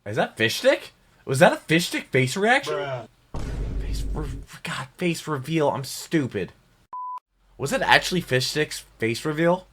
Is that fish stick? Was that a fish stick face reaction? Bruh. God, face reveal. I'm stupid. Was it actually fish stick's face reveal?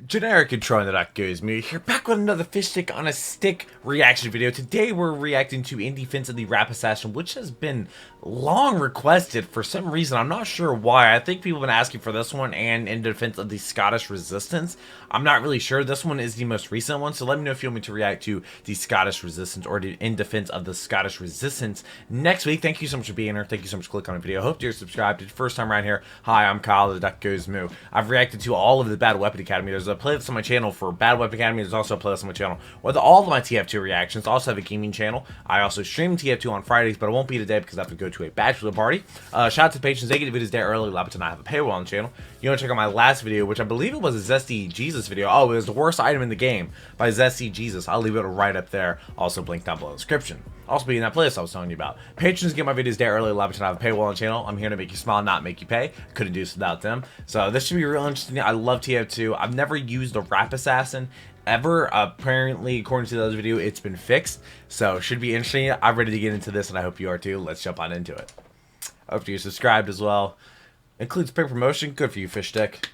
Generic intro on the theduckgoesmoo here, back with another fish stick on a stick reaction video. Today we're reacting to In Defense of the Rap Assassin, which has been long requested for some reason. I'm not sure why. I think people have been asking for this one and In Defense of the Scottish Resistance. I'm not really sure. This one is the most recent one, so let me know if you want me to react to the Scottish Resistance or the In Defense of the Scottish Resistance next week. Thank you so much for being here. Thank you so much for clicking on the video. Hope you're subscribed. If it's your first time around here, hi, I'm Kyle, the theduckgoesmoo. I've reacted to all of the Bad Weapon Academy. There's a playlist on my channel for Bad Weapon Academy. There's also a playlist on my channel with all of my TF2 reactions. I also have a gaming channel. I also stream TF2 on Fridays, but it won't be today because I have to go to a bachelor party. Shout out to the patrons. They get the videos there early. Love it, and I have a paywall on the channel. You want to check out my last video, which I believe it was a Zesty Jesus video. Oh, it was the worst item in the game by Zesty Jesus. I'll leave it right up there. Also, link down below in the description. Also be in that playlist I was telling you about. Patrons get my videos there early. Love it, and I have a paywall on the channel. I'm here to make you smile, not make you pay. Couldn't do this without them. So this should be real interesting. I love TF2. I've never used a Rap Assassin ever. Apparently, according to the other video, it's been fixed. So should be interesting. I'm ready to get into this, and I hope you are too. Let's jump on into it. Hope you're subscribed as well. Includes paid promotion. Good for you, fish stick.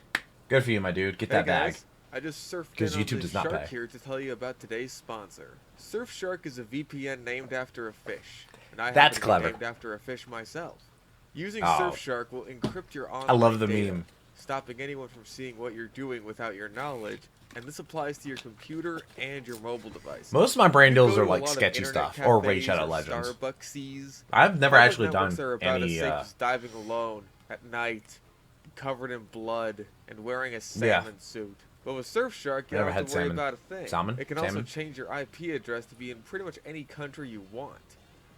Good for you, my dude. Get that bag. I just surfed because in on YouTube the does not Shark pay. here to tell you about today's sponsor. Surfshark is a VPN named after a fish, and I That's happen to be clever. named after a fish myself. Using Oh. Surfshark will encrypt your online I love the data, meme. stopping anyone from seeing what you're doing without your knowledge, and this applies to your computer and your mobile device. Most of my brain You deals go are to a like lot of sketchy internet stuff or cafes Raid Shadow or Legends. Starbucksies. I've never Public actually networks done are about any. as safe as diving alone at night, covered in blood, and wearing a salmon suit. But with Surfshark, you Never don't have had to worry salmon. about a thing. Salmon? It can Salmon? also change your IP address to be in pretty much any country you want.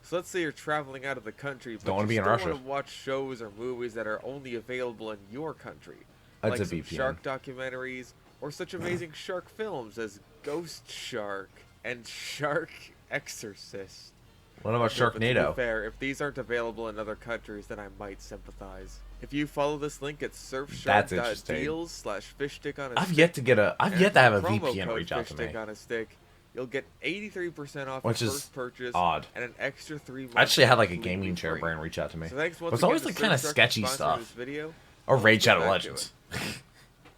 So let's say you're traveling out of the country, but Don't wanna you be in still Russia. want to watch shows or movies that are only available in your country. That's like a some VPN. shark documentaries, or such amazing shark films as Ghost Shark and Shark Exorcist. What about But to be Sharknado? fair, if these aren't available in other countries, then I might sympathize. If you follow this link at That's interesting. surfshark.deals/fishstick on a I've stick, yet to get a. I've and yet to have a promo VPN code reach out to me. fishstick on a stick, you'll get 83% off Which your is first purchase odd. and an extra 3 months. I actually had like a completely gaming chair free. brand reach out to me. So thanks once It's again always to like kind of Surfshark for sketchy sponsoring stuff. this video. Or Let's Raid get Shadow back to Legends.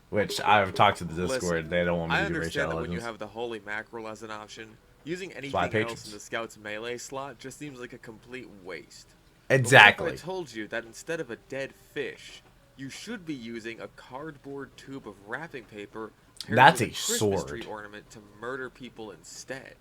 Which I've talked to the Discord. Listen, They don't want me I to do Raid understand Shadow that when you Legends. have the holy mackerel as an option, using why anything else patrons. in the Scout's melee slot just seems like a complete waste. Exactly. But what if I told you that instead of a dead fish, you should be using a cardboard tube of wrapping paper paired That's with a Christmas sword. tree ornament to murder people instead?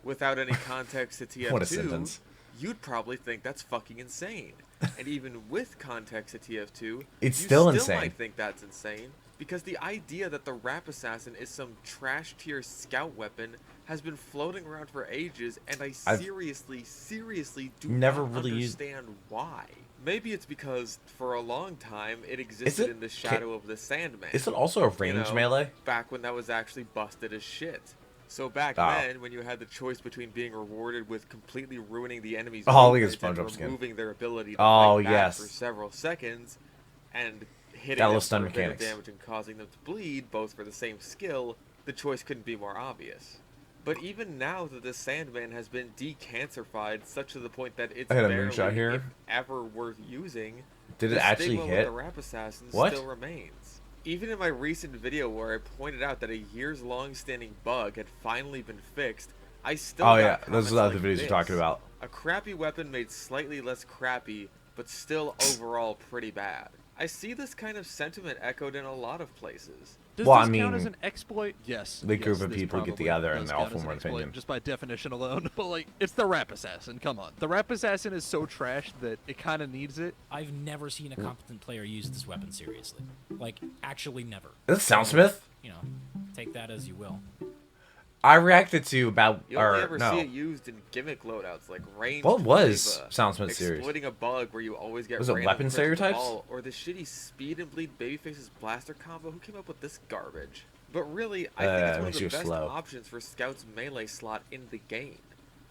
Without any context to TF2, What a sentence. you'd probably think that's fucking insane. And even with context to TF2, It's you still insane. might think that's insane, because the idea that the Rap Assassin is some trash tier scout weapon has been floating around for ages, and I've seriously do never not really used- understand why. Maybe it's because for a long time it existed it- in the shadow of the Sandman. Is it also a range You know, melee? Back when that was actually busted as shit. So back Oh. then, when you had the choice between being rewarded with completely ruining the enemy's Oh, look at his movement and SpongeBob skin. removing their ability to Oh, fight back yes. for several seconds, and hitting Got a them little for stun a bit of mechanics. damage and causing them to bleed, both for the same skill, the choice couldn't be more obvious. But even now that the Sandman has been decancerified such to the point that it's I had a barely, moonshot here. if ever, worth using, Did it the actually stigma hit? with the Rap Assassin What? still remains. Even in my recent video where I pointed out that a years-long standing bug had finally been fixed, I still Oh got yeah, comments those are the like videos this. you're talking about. A crappy weapon made slightly less crappy, but still overall pretty bad. I see this kind of sentiment echoed in a lot of places. Does Well, this I count mean, as an exploit? Yes. the group yes, of this people get probably together and does they all count as form an an exploit, opinion. just by definition alone. But like, it's the Rap Assassin. Come on, the Rap Assassin is so trash that it kind of needs it. I've never seen a competent player use this weapon seriously. Like, actually never. Is this Soundsmith? You know, take that as you will. I reacted to about You only or ever no. see it used in gimmick loadouts like range. What was Glaive, Soundsmith series? Exploiting a bug where you always get Was it random weapon crits with the stereotypes? ball, or the shitty speed and bleed babyface's blaster combo. Who came up with this garbage? But really, I think it's one of makes the you best slow. options for Scout's melee slot in the game.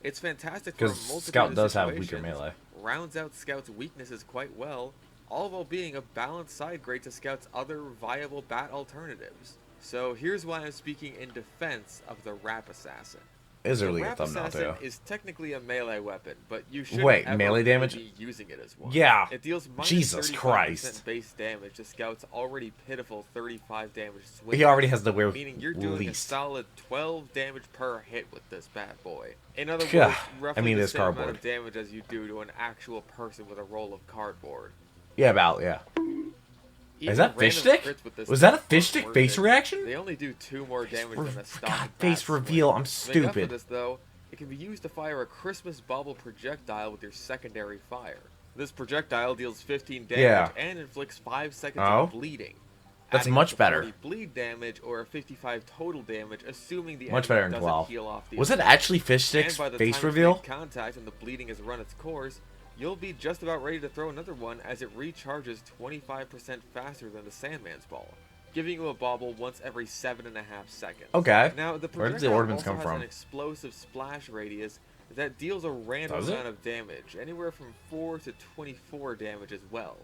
It's fantastic for a Because multitude Scout of does have weaker situations, melee. rounds out Scout's weaknesses quite well, all while being a balanced side grade to Scout's other viable bat alternatives. So here's why I'm speaking in defense of the Rap Assassin. is a The really good Rap thumbnail Assassin too. is technically a melee weapon, but you shouldn't Wait, ever melee really damage? be using it as one. Yeah. It deals minus Jesus 35% Christ. base damage to Scout's already pitiful 35 damage swing. He already has the weird Meaning you're doing least. a solid 12 damage per hit with this bad boy. In other Yeah, words, roughly I mean, the it's same amount cardboard. of damage as you do to an actual person with a roll of cardboard. Yeah, about, yeah. Even Is that fish random stick? crits with this Was that a stuff fish aren't stick worth face it. reaction? They only do 2 more damage than a stock God, bat face swing. reveal, I'm To make up for stupid. this, though, it can be used to fire a Christmas bauble projectile with your secondary fire. This projectile deals 15 damage Yeah. and inflicts 5 seconds Oh. of bleeding. That's adding much up to better. 40 bleed damage or a 55 total damage, assuming the Much enemy better than doesn't 12. heal off the Was it effect. actually fish sticks And by the face time you reveal? make contact and the bleeding has run its course, you'll be just about ready to throw another one as it recharges 25% faster than the Sandman's ball, giving you a bauble once every 7.5 seconds. Okay. Now, the Where did the projectile ornaments also come has from? an explosive splash radius that deals a random Does it? amount of damage, anywhere from 4 to 24 damage as well.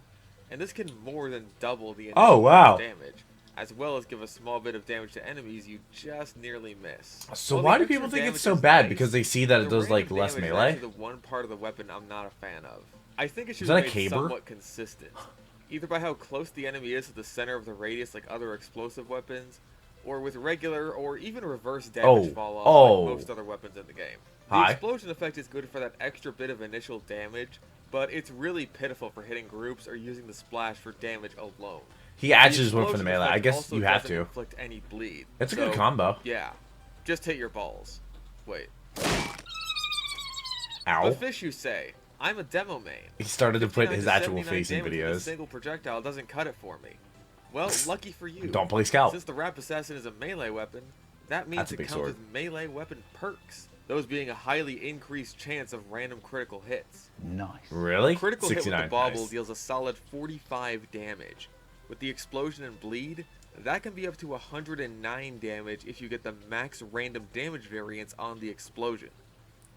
And this can more than double the initial Oh, wow. damage, as well as give a small bit of damage to enemies you just nearly miss. So While why the do people extra think it's damage so is bad? nice, Because they see that it the does, like, random less damage is melee? actually the one part of the weapon I'm not a fan of. I think it should that be a made caber? somewhat consistent, either by how close the enemy is to the center of the radius like other explosive weapons, or with regular or even reverse damage fall off like most other weapons in the game. The Hi. explosion effect is good for that extra bit of initial damage, but it's really pitiful for hitting groups or using the splash for damage alone. He actually The just went for the explosion melee. I effect guess also you have doesn't to. inflict any bleed. It's a good So, combo. Yeah, just hit your balls. Wait. Ow. But fish, you say? I'm a demo main. He started to put 59 his to actual 79 face in damage with a videos. single projectile doesn't cut it for me. Well, lucky for you. Don't play Scout. Since the Rap Assassin is a melee weapon, that means That's a it big comes sword. with melee weapon perks. Those being a highly increased chance of random critical hits. Really? Critical hit with 69. the bauble Nice. deals a solid 45 damage. With the explosion and bleed, that can be up to 109 damage if you get the max random damage variance on the explosion.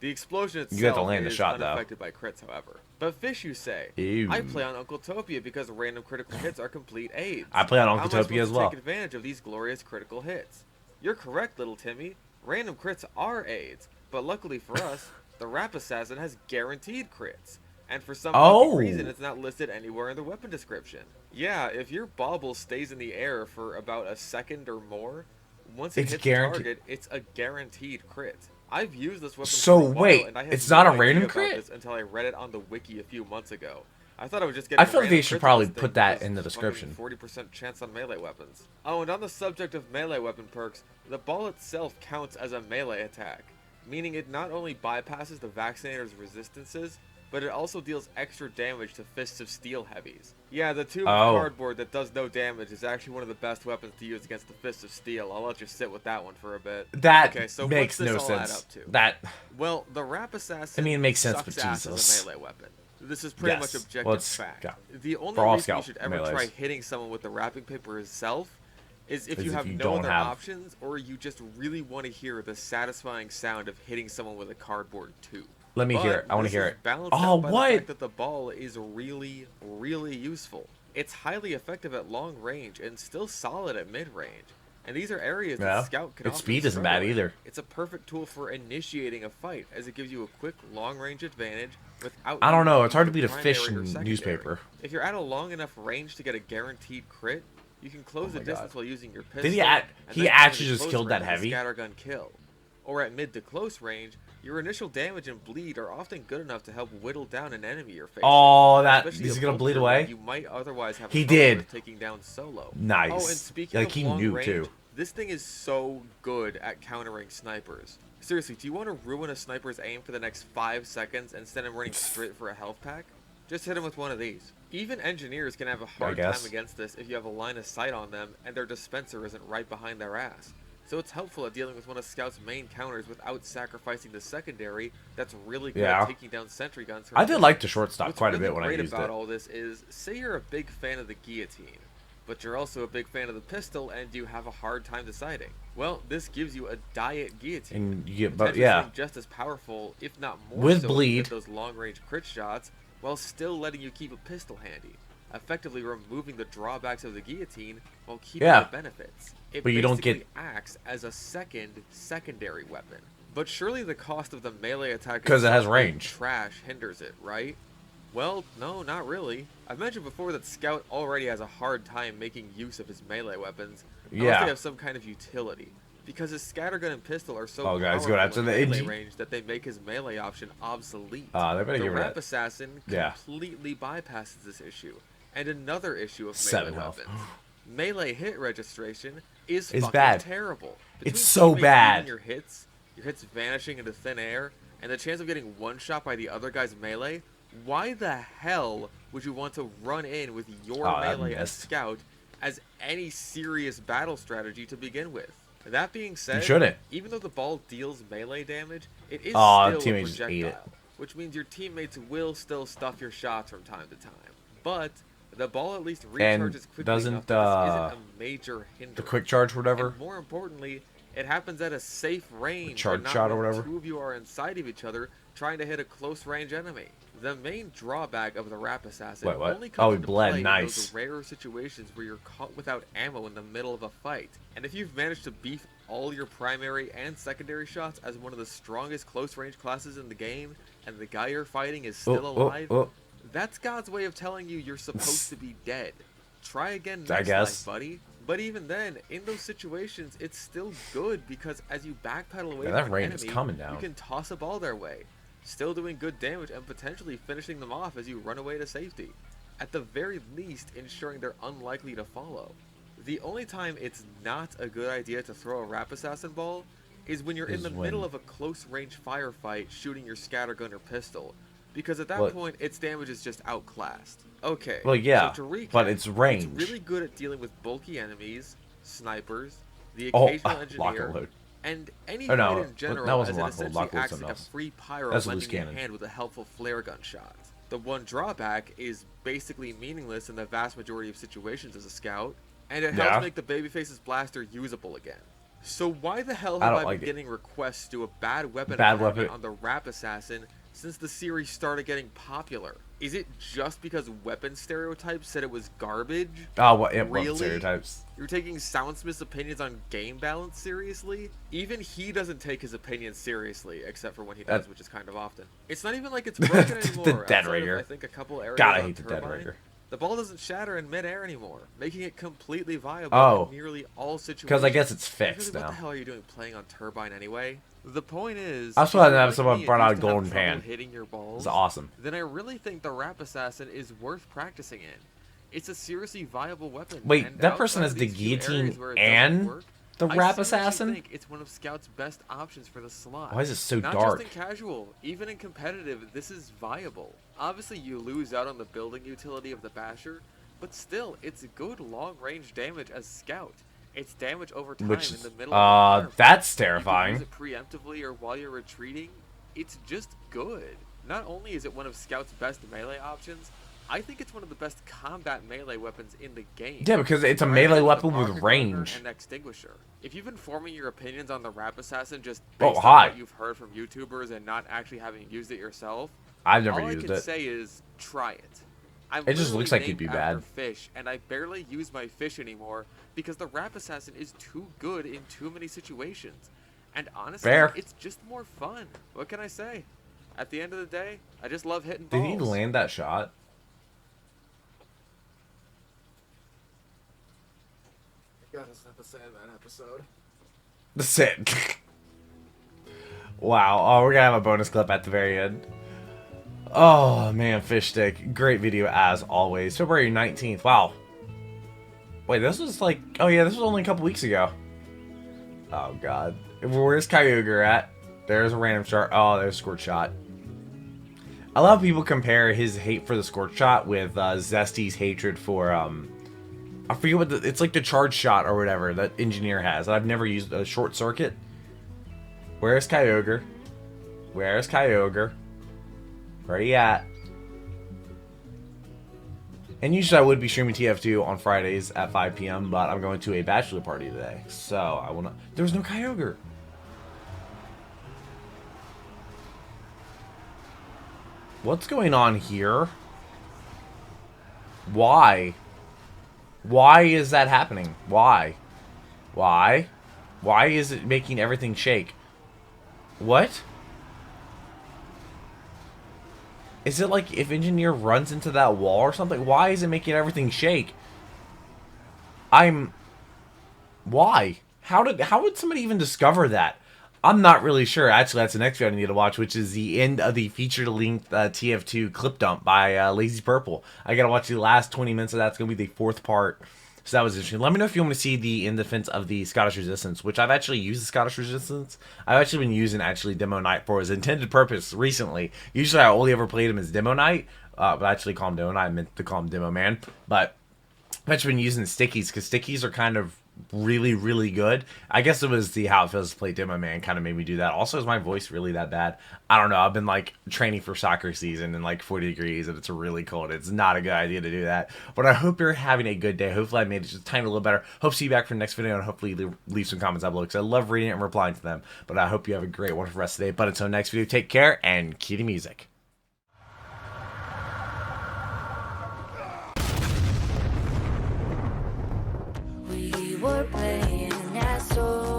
The explosion itself You have to land the is shot, though. unaffected by crits, however. But fish, you say? Ew. I play on Uncle Topia because random critical hits are complete aids. I play on How Uncle am I supposed Topia as to well. take advantage of these glorious critical hits? You're correct, little Timmy. Random crits are aids, but luckily for us, the Rap Assassin has guaranteed crits. And for some Oh. lucky reason, it's not listed anywhere in the weapon description. Yeah, if your bauble stays in the air for about a second or more, once it It's hits guaranteed. the target, it's a guaranteed crit. I've used this weapon So for a while, wait, and I had it's no not a idea random about crit? this until I read it on the wiki a few months ago. I thought I was just getting. I feel like they random should crits with probably this thing put that because in the it's description. 40% chance on melee weapons. Oh, and on the subject of melee weapon perks, the ball itself counts as a melee attack, meaning it not only bypasses the vaccinator's resistances, but it also deals extra damage to Fists of Steel heavies. Yeah, the tube of Oh. cardboard that does no damage is actually one of the best weapons to use against the Fists of Steel. I'll let you sit with that one for a bit. That Okay, so makes what's this no all add sense. up to? That Well, the Rap Assassin I mean, it makes sense, sucks but ass Jesus. as a melee weapon. This is pretty Yes. much objective Well, it's- fact. yeah. The only For all reason you Scout should ever melees. try hitting someone with the wrapping paper itself is if Is you if have you no don't other have- options, or you just really want to hear the satisfying sound of hitting someone with a cardboard tube. Let me hear it. I want to this hear is it. balanced Oh, out by what? the fact that the ball is really, really useful. It's highly effective at long range and still solid at mid range. And these are areas Yeah. that Scout can Its often speed isn't bad struggle in. either. It's a perfect tool for initiating a fight, as it gives you a quick long range advantage without. I don't know, needing it's hard to use beat your a fish primary or in secondary. newspaper. If you're at a long enough range to get a guaranteed crit, you can close the my distance God. while using your pistol. Did he and he then actually use just close killed that range with a heavy? Scattergun kill. Or at mid to close range, your initial damage and bleed are often good enough to help whittle down an enemy you're facing. Oh, that Especially is a he gonna bleed bulkier one away? You might otherwise have He trouble did. with taking down solo. Nice. Oh, and speaking Like, of he long knew, range, too. this thing is so good at countering snipers. Seriously, do you want to ruin a sniper's aim for the next 5 seconds and send him running straight for a health pack? Just hit him with one of these. Even engineers can have a hard time guess. against this if you have a line of sight on them and their dispenser isn't right behind their ass. So it's helpful at dealing with one of Scout's main counters without sacrificing the secondary that's really good Yeah. at taking down sentry guns. I did like the shortstop What's quite really a bit when I great used about it. all this is, say you're a big fan of the guillotine, but you're also a big fan of the pistol and you have a hard time deciding. Well, this gives you a diet guillotine. And you get, but Potentially yeah, something just as powerful, if not more With so, bleed. than those long-range crit shots, while still letting you keep a pistol handy, effectively removing the drawbacks of the guillotine while keeping Yeah. the benefits. It But you don't get- basically acts as a secondary weapon. But surely the cost of the melee attack 'Cause it has itself being range. trash hinders it, right? Well, no, not really. I've mentioned before that Scout already has a hard time making use of his melee weapons, unless Yeah. they have some kind of utility. Because his scattergun and pistol are so Oh, guys, powerful go in after the melee AG. range that they make his melee option obsolete. They better The give her Rap that. Assassin Yeah. completely bypasses this issue. And another issue of melee 7 health. weapons. Melee hit registration is It's fucking bad. terrible. It's Between so teammates bad. reading your hits vanishing into thin air, and the chance of getting one shot by the other guy's melee, why the hell would you want to run in with your that melee as missed. Scout as any serious battle strategy to begin with? That being said, You shouldn't. even though the ball deals melee damage, it is Aw, still a teammates just ate it. projectile, which means your teammates will still stuff your shots from time to time. But the ball at least And recharges quickly doesn't, enough that this isn't a major hindrance. The quick charge, whatever. And more importantly, it happens at a safe range. charge and not shot or when whatever. Two of you are inside of each other trying to hit a close range enemy. The main drawback of the Rap Assassin Wait, what? only Oh, comes he into bled. play in Nice. those rare situations where you're caught without ammo in the middle of a fight. And if you've managed to beef all your primary and secondary shots as one of the strongest close range classes in the game, and the guy you're fighting is still alive, that's God's way of telling you you're supposed to be dead. Try again I next guess. life, buddy. But even then, in those situations, it's still good because as you backpedal away Yeah, that from an rain is enemy, coming down. you can toss a ball their way, still doing good damage and potentially finishing them off as you run away to safety. At the very least, ensuring they're unlikely to follow. The only time it's not a good idea to throw a Rap Assassin ball is when you're in the middle of a close range firefight shooting your scattergun or pistol, because at that What? point, its damage is just outclassed. Okay. Well, yeah, so to recap, but it's range. It's really good at dealing with bulky enemies, snipers, the Oh, occasional lock and engineer, load. and any Oh, no, fight in general, that wasn't as it lock and load. essentially Lock and load's acts something like a else. free pyro That's a loose lending your cannon. hand with a helpful flare gun shot. The one drawback is basically meaningless in the vast majority of situations as a scout, and it helps Yeah. make the babyface's blaster usable again. So why the hell I have don't I like been it. getting requests to do a bad weapon Bad attachment weapon. on the Rap Assassin since the series started getting popular? Is it just because weapon stereotypes said it was garbage? Oh, what? Yeah, Really? Stereotypes. You're taking Soundsmith's opinions on game balance seriously? Even he doesn't take his opinions seriously, except for when he does, which is kind of often. It's not even like it's broken anymore. The Dead outside of, Rigger. I think a couple areas God, I on hate the Dead Turbine. Rigger. The ball doesn't shatter in midair anymore, making it completely viable Oh. in nearly all situations. Because I guess it's Really, fixed what now. the hell are you doing playing on Turbine anyway? The point is, I saw if that you're episode like about me brought and out used to have Golden trouble Pan. hitting your balls, It's awesome. then I really think the Rap Assassin is worth practicing in. It's a seriously viable weapon. Wait, and that person outside has of the these few areas guillotine where it doesn't and work, the I Rap seriously Assassin? think it's one of Scout's best options for the slot. Why is it so Not dark? just in casual, even in competitive, this is viable. Obviously, you lose out on the building utility of the Basher, but still, it's good long-range damage as Scout. It's damage over time Which in is, the middle of a firefight. that's You terrifying. can use it preemptively or while you're retreating. It's just good. Not only is it one of Scout's best melee options, I think it's one of the best combat melee weapons in the game. Yeah, because it's a Right melee next to weapon the with Market range. Burner and Extinguisher. If you've been forming your opinions on the Rap Assassin just Oh, based on hi. what you've heard from YouTubers and not actually having used it yourself, I've never all used I can it. say is try it. I'm It just literally looks like it'd named be after bad. Fish, and I barely use my fish anymore because the Rap Assassin is too good in too many situations. And honestly, Fair. it's just more fun. What can I say? At the end of the day, I just love hitting Did balls. he land that shot? God, it's not the Sandman episode. That's it. Wow. Oh, we're gonna have a bonus clip at the very end. Oh man, fish stick. Great video as always. February 19th. Wow. Wait, this was like, oh yeah, this was only a couple weeks ago. Oh god. Where's Kyogre at? There's a random shot. Oh, there's a squirt shot. A lot of people compare his hate for the squirt shot with Zesty's hatred for I forget what it's like the charge shot or whatever that engineer has. I've never used a short circuit. Where's Kyogre? Where's Kyogre? Where you at? And usually I would be streaming TF2 on Fridays at 5 p.m., but I'm going to a bachelor party today, so I will not. There was no Kyogre. What's going on here? Why? Why is that happening? Why? Why? Why is it making everything shake? What? Is it like if engineer runs into that wall or something? Why is it making everything shake? Why? How would somebody even discover that? I'm not really sure. Actually, that's the next video I need to watch, which is the end of the feature-length TF2 clip dump by Lazy Purple. I gotta watch the last 20 minutes of that. It's gonna be the 4th part. So that was interesting. Let me know if you want to see the in defense of the Scottish Resistance, which I've actually used the Scottish Resistance. I've actually been using Demo Knight for his intended purpose recently. Usually I only ever played him as Demo Knight, but I actually call him Demo Knight. I meant to call him Demo Man. But I've actually been using stickies because stickies are kind of really, really good. I guess it was the how it feels to play Demo Man kind of made me do that. Also, is my voice really that bad? I don't know. I've been like training for soccer season in like 40 degrees and it's really cold. It's not a good idea to do that. But I hope you're having a good day. Hopefully I made it just a tiny little better. Hope to see you back for the next video and hopefully leave some comments down below because I love reading it and replying to them. But I hope you have a great, wonderful rest of the day. But until next video, take care and cue the music. We were playing asshole.